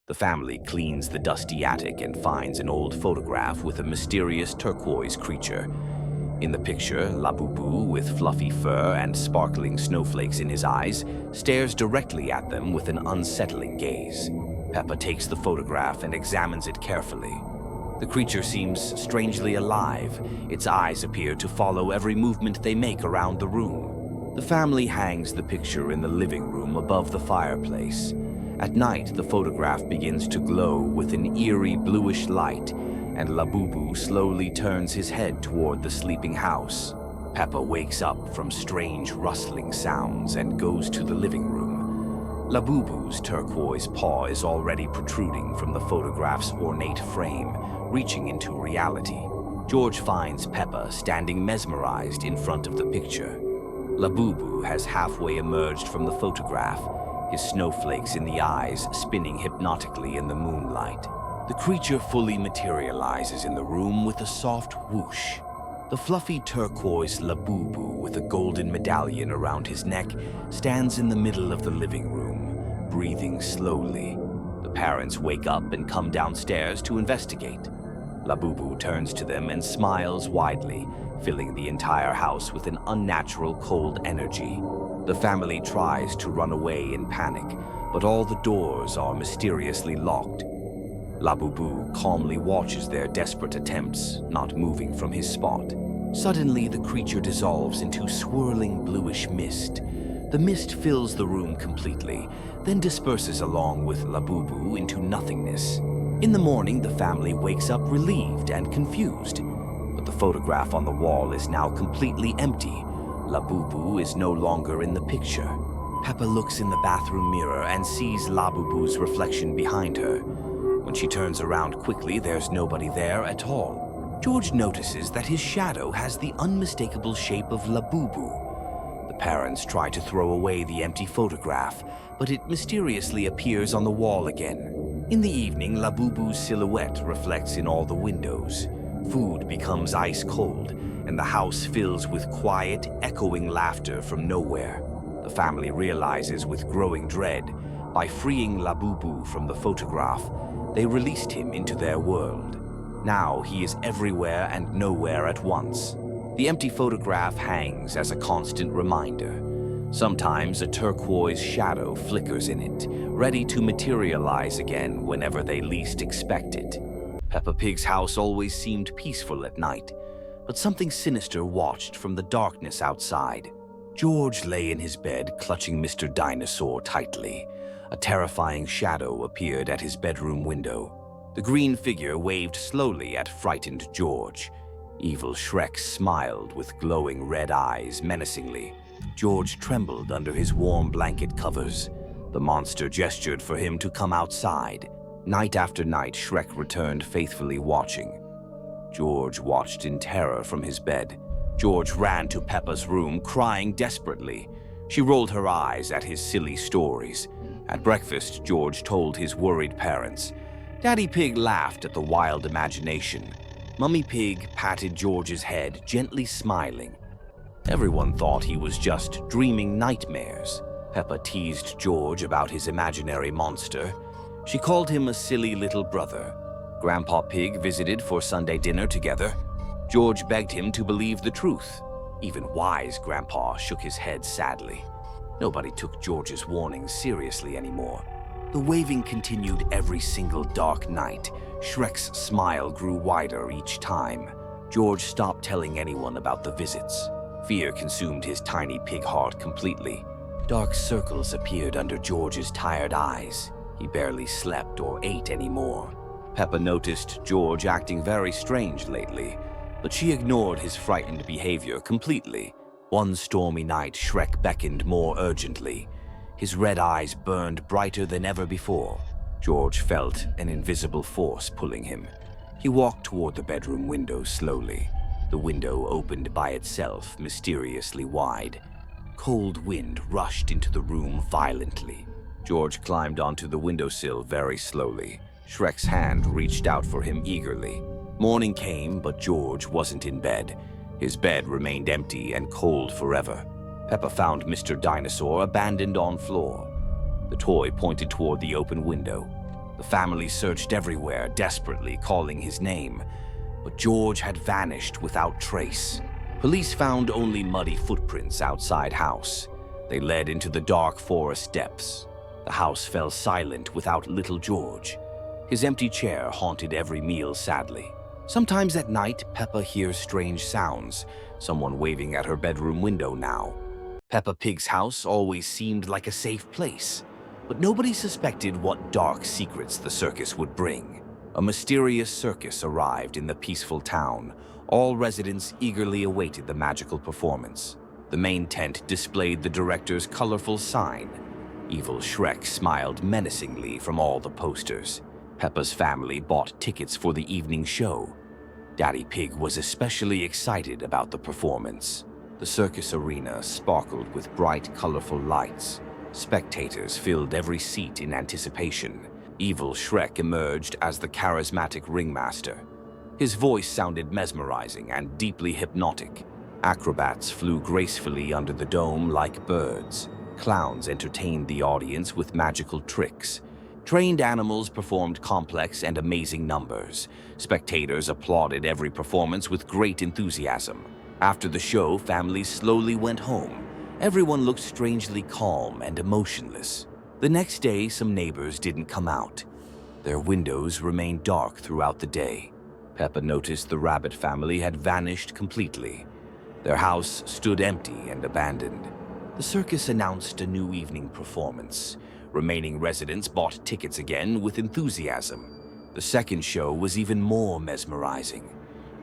The family cleans the dusty attic and finds an old photograph with a mysterious turquoise creature. In the picture, Labubu, with fluffy fur and sparkling snowflakes in his eyes, stares directly at them with an unsettling gaze. Peppa takes the photograph and examines it carefully. The creature seems strangely alive. Its eyes appear to follow every movement they make around the room. The family hangs the picture in the living room above the fireplace. At night, the photograph begins to glow with an eerie bluish light, and Labubu slowly turns his head toward the sleeping house. Peppa wakes up from strange rustling sounds and goes to the living room. Labubu's turquoise paw is already protruding from the photograph's ornate frame, reaching into reality. George finds Peppa standing mesmerized in front of the picture. Labubu has halfway emerged from the photograph, his snowflakes in the eyes spinning hypnotically in the moonlight. The creature fully materializes in the room with a soft whoosh. The fluffy turquoise Labubu with a golden medallion around his neck stands in the middle of the living room, breathing slowly. The parents wake up and come downstairs to investigate. Labubu turns to them and smiles widely, filling the entire house with an unnatural cold energy. The family tries to run away in panic, but all the doors are mysteriously locked. Labubu calmly watches their desperate attempts, not moving from his spot. Suddenly, the creature dissolves into swirling bluish mist. The mist fills the room completely, then disperses along with Labubu into nothingness. In the morning, the family wakes up relieved and confused, but the photograph on the wall is now completely empty. Labubu is no longer in the picture. Peppa looks in the bathroom mirror and sees Labubu's reflection behind her. When she turns around quickly, there's nobody there at all. George notices that his shadow has the unmistakable shape of Labubu. The parents try to throw away the empty photograph, but it mysteriously appears on the wall again. In the evening, Labubu's silhouette reflects in all the windows. Food becomes ice cold, and the house fills with quiet, echoing laughter from nowhere. The family realizes with growing dread, by freeing Labubu from the photograph, they released him into their world. Now he is everywhere and nowhere at once. The empty photograph hangs as a constant reminder. Sometimes a turquoise shadow flickers in it, ready to materialize again whenever they least expect it. Peppa Pig's house always seemed peaceful at night, but something sinister watched from the darkness outside. George lay in his bed, clutching Mr. Dinosaur tightly. A terrifying shadow appeared at his bedroom window. The green figure waved slowly at frightened George. Evil Shrek smiled with glowing red eyes menacingly. George trembled under his warm blanket covers. The monster gestured for him to come outside. Night after night, Shrek returned faithfully watching. George watched in terror from his bed. George ran to Peppa's room, crying desperately. She rolled her eyes at his silly stories. At breakfast, George told his worried parents. Daddy Pig laughed at the wild imagination. Mummy Pig patted George's head, gently smiling. Everyone thought he was just dreaming nightmares. Peppa teased George about his imaginary monster. She called him a silly little brother. Grandpa Pig visited for Sunday dinner together. George begged him to believe the truth. Even wise Grandpa shook his head sadly. Nobody took George's warnings seriously anymore. The waving continued every single dark night. Shrek's smile grew wider each time. George stopped telling anyone about the visits. Fear consumed his tiny pig heart completely. Dark circles appeared under George's tired eyes. He barely slept or ate anymore. Peppa noticed George acting very strange lately, but she ignored his frightened behavior completely. One stormy night, Shrek beckoned more urgently. His red eyes burned brighter than ever before. George felt an invisible force pulling him. He walked toward the bedroom window slowly. The window opened by itself, mysteriously wide. Cold wind rushed into the room violently. George climbed onto the windowsill very slowly. Shrek's hand reached out for him eagerly. Morning came, but George wasn't in bed. His bed remained empty and cold forever. Peppa found Mr. Dinosaur abandoned on floor. The toy pointed toward the open window. The family searched everywhere, desperately calling his name, but George had vanished without trace. Police found only muddy footprints outside house. They led into the dark forest depths. The house fell silent without little George. His empty chair haunted every meal, sadly. Sometimes at night, Peppa hears strange sounds, someone waving at her bedroom window now. Peppa Pig's house always seemed like a safe place, but nobody suspected what dark secrets the circus would bring. A mysterious circus arrived in the peaceful town. All residents eagerly awaited the magical performance. The main tent displayed the director's colorful sign. Evil Shrek smiled menacingly from all the posters. Peppa's family bought tickets for the evening show. Daddy Pig was especially excited about the performance. The circus arena sparkled with bright, colorful lights. Spectators filled every seat in anticipation. Evil Shrek emerged as the charismatic ringmaster. His voice sounded mesmerizing and deeply hypnotic. Acrobats flew gracefully under the dome like birds. Clowns entertained the audience with magical tricks. Trained animals performed complex and amazing numbers. Spectators applauded every performance with great enthusiasm. After the show, families slowly went home. Everyone looked strangely calm and emotionless. The next day, some neighbors didn't come out. Their windows remained dark throughout the day. Peppa noticed the rabbit family had vanished completely. Their house stood empty and abandoned. The circus announced a new evening performance. Remaining residents bought tickets again with enthusiasm. The second show was even more mesmerizing.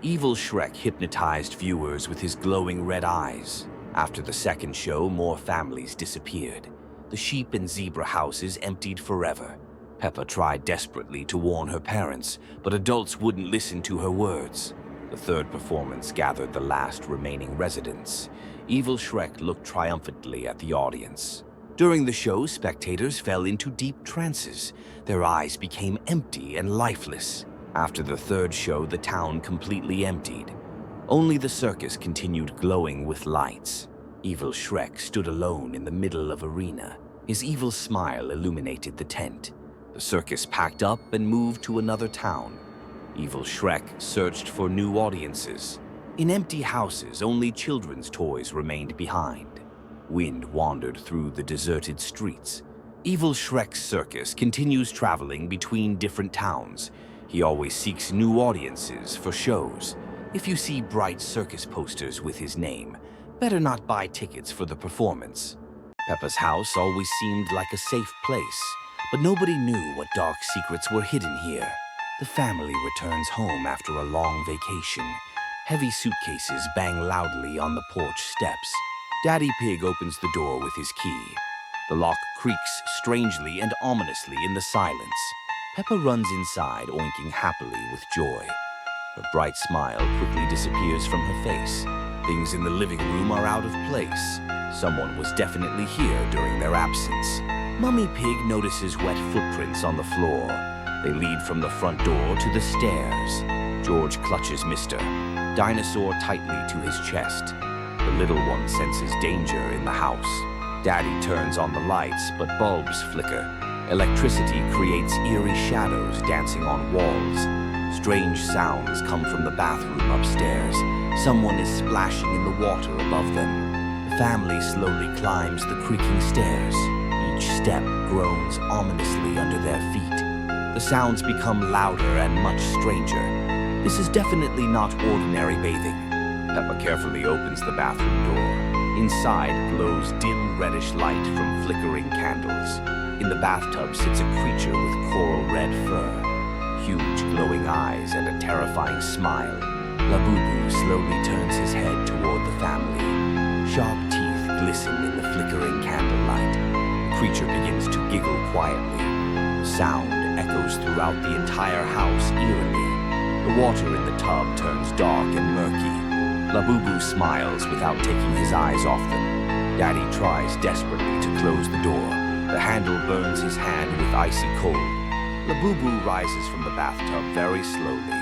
Evil Shrek hypnotized viewers with his glowing red eyes. After the second show, more families disappeared. The sheep and zebra houses emptied forever. Peppa tried desperately to warn her parents, but adults wouldn't listen to her words. The third performance gathered the last remaining residents. Evil Shrek looked triumphantly at the audience. During the show, spectators fell into deep trances. Their eyes became empty and lifeless. After the third show, the town completely emptied. Only the circus continued glowing with lights. Evil Shrek stood alone in the middle of arena. His evil smile illuminated the tent. The circus packed up and moved to another town. Evil Shrek searched for new audiences. In empty houses, only children's toys remained behind. Wind wandered through the deserted streets. Evil Shrek's circus continues traveling between different towns. He always seeks new audiences for shows. If you see bright circus posters with his name, better not buy tickets for the performance. Peppa's house always seemed like a safe place, but nobody knew what dark secrets were hidden here. The family returns home after a long vacation. Heavy suitcases bang loudly on the porch steps. Daddy Pig opens the door with his key. The lock creaks strangely and ominously in the silence. Peppa runs inside, oinking happily with joy. Her bright smile quickly disappears from her face. Things in the living room are out of place. Someone was definitely here during their absence. Mummy Pig notices wet footprints on the floor. They lead from the front door to the stairs. George clutches Mr. Dinosaur tightly to his chest. The little one senses danger in the house. Daddy turns on the lights, but bulbs flicker. Electricity creates eerie shadows dancing on walls. Strange sounds come from the bathroom upstairs. Someone is splashing in the water above them. The family slowly climbs the creaking stairs. Each step groans ominously under their feet. The sounds become louder and much stranger. This is definitely not ordinary bathing. Peppa carefully opens the bathroom door. Inside glows dim reddish light from flickering candles. In the bathtub sits a creature with coral red fur, huge glowing eyes and a terrifying smile. Labubu slowly turns his head toward the family. Sharp teeth glisten in the flickering candlelight. The creature begins to giggle quietly. The sound echoes throughout the entire house eerily. The water in the tub turns dark and murky. Labubu smiles without taking his eyes off them. Daddy tries desperately to close the door. The handle burns his hand with icy cold. Labubu rises from the bathtub very slowly.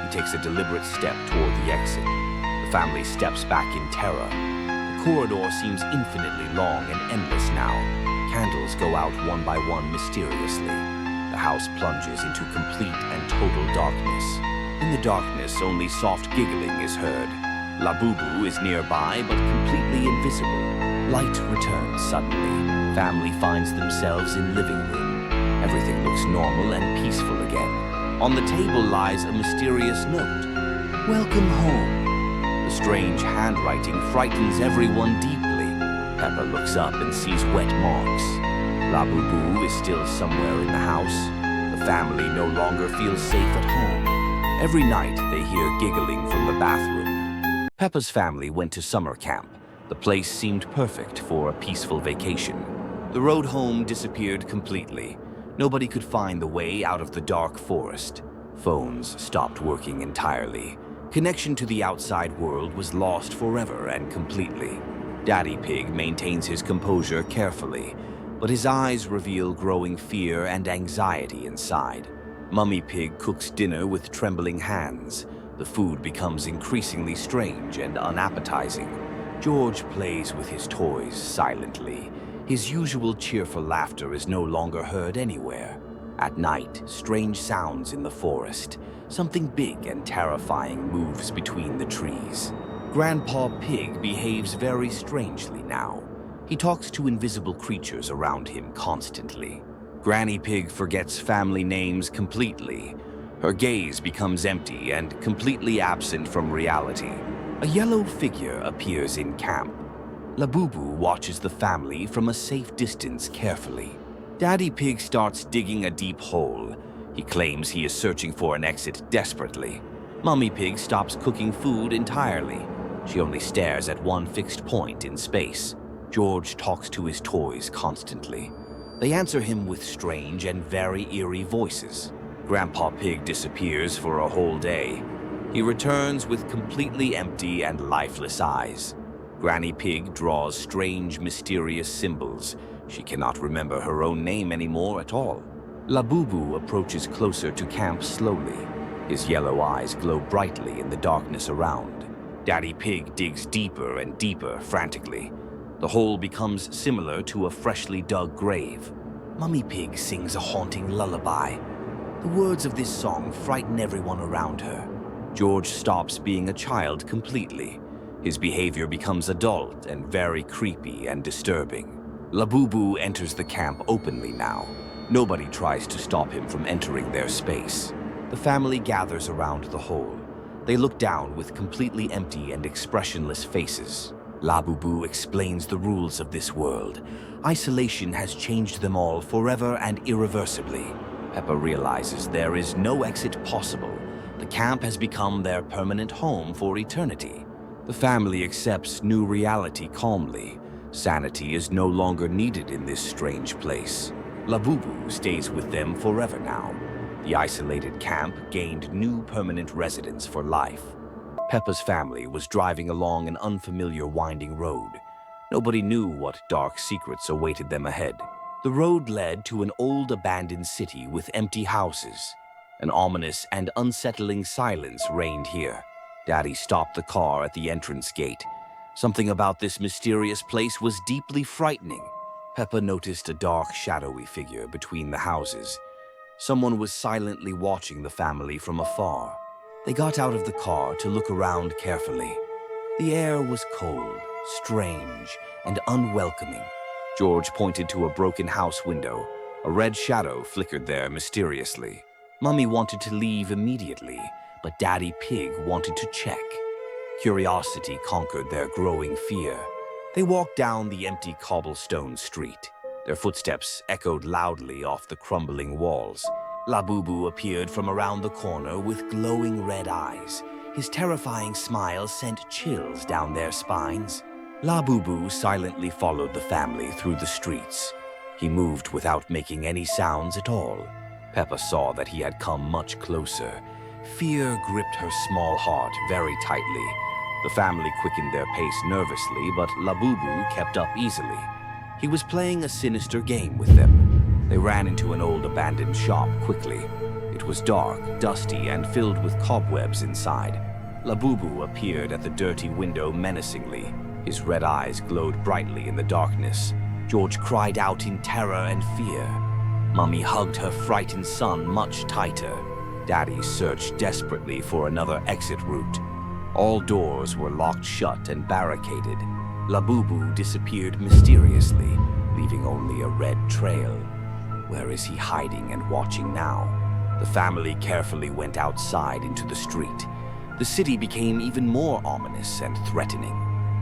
He takes a deliberate step toward the exit. The family steps back in terror. The corridor seems infinitely long and endless now. Candles go out one by one mysteriously. The house plunges into complete and total darkness. In the darkness, only soft giggling is heard. Labubu is nearby, but completely invisible. Light returns suddenly. Family finds themselves in living room. Everything looks normal and peaceful again. On the table lies a mysterious note. "Welcome home." The strange handwriting frightens everyone deeply. Peppa looks up and sees wet marks. Labubu is still somewhere in the house. The family no longer feels safe at home. Every night they hear giggling from the bathroom. Peppa's family went to summer camp. The place seemed perfect for a peaceful vacation. The road home disappeared completely. Nobody could find the way out of the dark forest. Phones stopped working entirely. Connection to the outside world was lost forever and completely. Daddy Pig maintains his composure carefully, but his eyes reveal growing fear and anxiety inside. Mummy Pig cooks dinner with trembling hands. The food becomes increasingly strange and unappetizing. George plays with his toys silently. His usual cheerful laughter is no longer heard anywhere. At night, strange sounds in the forest. Something big and terrifying moves between the trees. Grandpa Pig behaves very strangely now. He talks to invisible creatures around him constantly. Granny Pig forgets family names completely. Her gaze becomes empty and completely absent from reality. A yellow figure appears in camp. Labubu watches the family from a safe distance carefully. Daddy Pig starts digging a deep hole. He claims he is searching for an exit desperately. Mummy Pig stops cooking food entirely. She only stares at one fixed point in space. George talks to his toys constantly. They answer him with strange and very eerie voices. Grandpa Pig disappears for a whole day. He returns with completely empty and lifeless eyes. Granny Pig draws strange, mysterious symbols. She cannot remember her own name anymore at all. Labubu approaches closer to camp slowly. His yellow eyes glow brightly in the darkness around. Daddy Pig digs deeper and deeper frantically. The hole becomes similar to a freshly dug grave. Mummy Pig sings a haunting lullaby. The words of this song frighten everyone around her. George stops being a child completely. His behavior becomes adult and very creepy and disturbing. Labubu enters the camp openly now. Nobody tries to stop him from entering their space. The family gathers around the hole. They look down with completely empty and expressionless faces. Labubu explains the rules of this world. Isolation has changed them all forever and irreversibly. Peppa realizes there is no exit possible. The camp has become their permanent home for eternity. The family accepts new reality calmly. Sanity is no longer needed in this strange place. Labubu stays with them forever now. The isolated camp gained new permanent residence for life. Peppa's family was driving along an unfamiliar winding road. Nobody knew what dark secrets awaited them ahead. The road led to an old abandoned city with empty houses. An ominous and unsettling silence reigned here. Daddy stopped the car at the entrance gate. Something about this mysterious place was deeply frightening. Peppa noticed a dark, shadowy figure between the houses. Someone was silently watching the family from afar. They got out of the car to look around carefully. The air was cold, strange, and unwelcoming. George pointed to a broken house window. A red shadow flickered there mysteriously. Mummy wanted to leave immediately, but Daddy Pig wanted to check. Curiosity conquered their growing fear. They walked down the empty cobblestone street. Their footsteps echoed loudly off the crumbling walls. Labubu appeared from around the corner with glowing red eyes. His terrifying smile sent chills down their spines. Labubu silently followed the family through the streets. He moved without making any sounds at all. Peppa saw that he had come much closer. Fear gripped her small heart very tightly. The family quickened their pace nervously, but Labubu kept up easily. He was playing a sinister game with them. They ran into an old abandoned shop quickly. It was dark, dusty, and filled with cobwebs inside. Labubu appeared at the dirty window menacingly. His red eyes glowed brightly in the darkness. George cried out in terror and fear. Mummy hugged her frightened son much tighter. Daddy searched desperately for another exit route. All doors were locked shut and barricaded. Labubu disappeared mysteriously, leaving only a red trail. Where is he hiding and watching now? The family carefully went outside into the street. The city became even more ominous and threatening.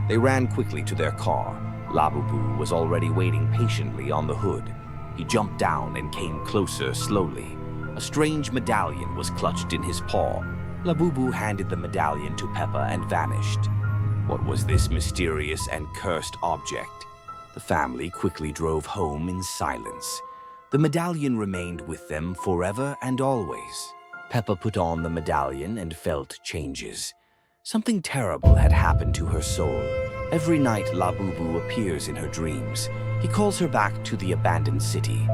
They ran quickly to their car. Labubu was already waiting patiently on the hood. He jumped down and came closer slowly. A strange medallion was clutched in his paw. Labubu handed the medallion to Peppa and vanished. What was this mysterious and cursed object? The family quickly drove home in silence. The medallion remained with them forever and always. Peppa put on the medallion and felt changes. Something terrible had happened to her soul. Every night Labubu appears in her dreams. He calls her back to the abandoned city.